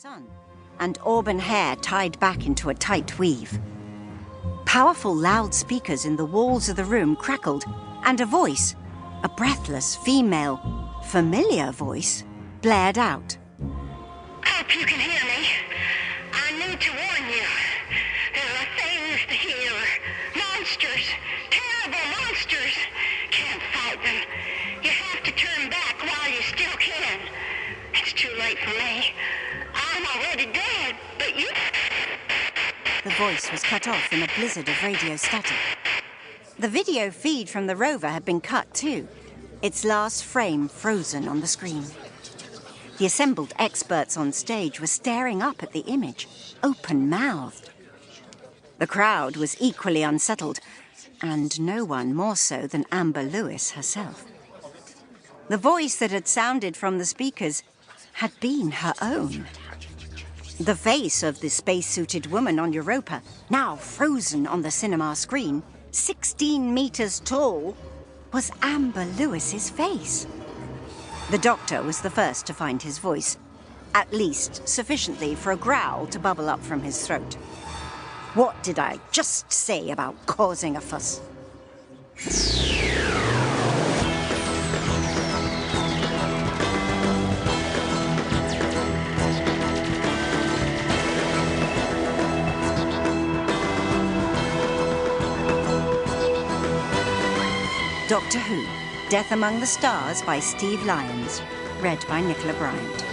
sun, and auburn hair tied back into a tight weave. Powerful loudspeakers in the walls of the room crackled, and a voice, a breathless, female, familiar voice, blared out. Hope you can hear me. I need to warn you. There are things here. Monsters. Terrible monsters. Can't fight them. You have to turn back while you still can. It's too late for me. I'm already dead, but you... The voice was cut off in a blizzard of radio static. The video feed from the rover had been cut too, its last frame frozen on the screen. The assembled experts on stage were staring up at the image, open-mouthed. The crowd was equally unsettled, and no one more so than Amber Lewis herself. The voice that had sounded from the speakers had been her own. The face of the space-suited woman on Europa, now frozen on the cinema screen, 16 meters tall, was Amber Lewis's face. The doctor was the first to find his voice, at least sufficiently for a growl to bubble up from his throat. What did I just say about causing a fuss? Doctor Who, Death Among the Stars by Steve Lyons, read by Nicola Bryant.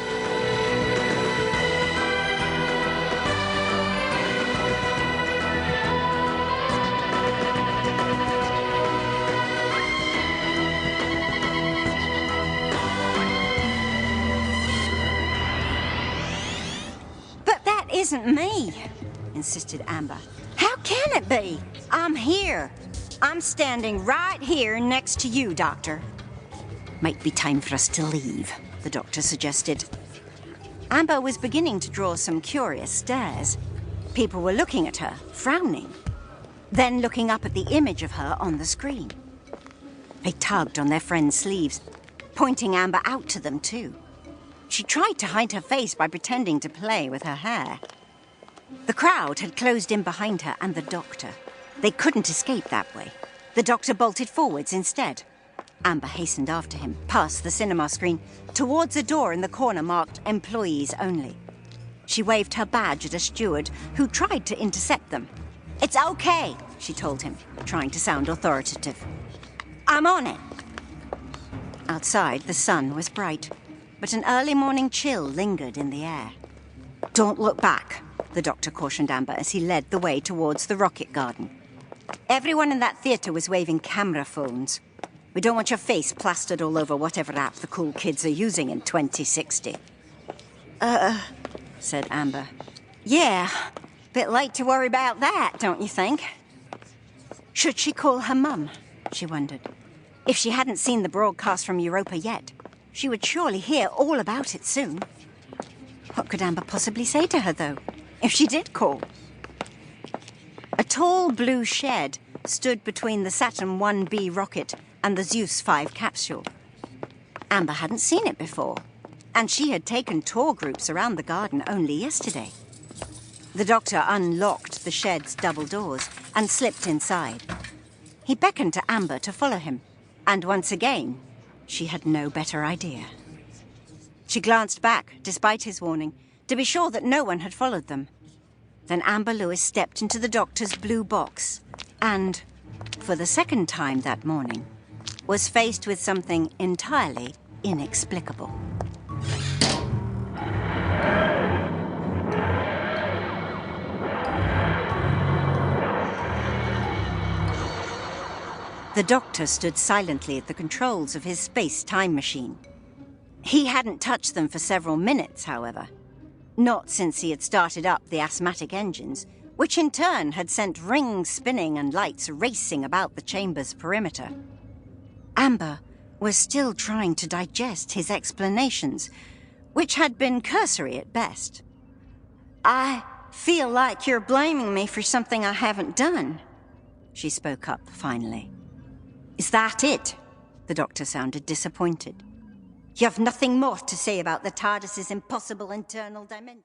But that isn't me, insisted Amber. How can it be? I'm here. I'm standing right here next to you, Doctor. Might be time for us to leave, the doctor suggested. Amber was beginning to draw some curious stares. People were looking at her, frowning, then looking up at the image of her on the screen. They tugged on their friend's sleeves, pointing Amber out to them too. She tried to hide her face by pretending to play with her hair. The crowd had closed in behind her and the doctor. They couldn't escape that way. The doctor bolted forwards instead. Amber hastened after him, past the cinema screen, towards a door in the corner marked Employees Only. She waved her badge at a steward who tried to intercept them. It's okay, she told him, trying to sound authoritative. I'm on it. Outside, the sun was bright, but an early morning chill lingered in the air. Don't look back, the doctor cautioned Amber as he led the way towards the rocket garden. Everyone in that theatre was waving camera phones. We don't want your face plastered all over whatever app the cool kids are using in 2060. Said Amber. Yeah, bit late to worry about that, don't you think? Should she call her mum? She wondered. If she hadn't seen the broadcast from Europa yet, she would surely hear all about it soon. What could Amber possibly say to her, though, if she did call? A tall blue shed stood between the Saturn 1B rocket and the Zeus 5 capsule. Amber hadn't seen it before, and she had taken tour groups around the garden only yesterday. The doctor unlocked the shed's double doors and slipped inside. He beckoned to Amber to follow him, and once again, she had no better idea. She glanced back, despite his warning, to be sure that no one had followed them. Then Amber Lewis stepped into the doctor's blue box and, for the second time that morning, was faced with something entirely inexplicable. The doctor stood silently at the controls of his space-time machine. He hadn't touched them for several minutes, however. Not since he had started up the asthmatic engines, which in turn had sent rings spinning and lights racing about the chamber's perimeter. Amber was still trying to digest his explanations, which had been cursory at best. I feel like you're blaming me for something I haven't done, she spoke up finally. Is that it? The doctor sounded disappointed. You have nothing more to say about the TARDIS's impossible internal dimension?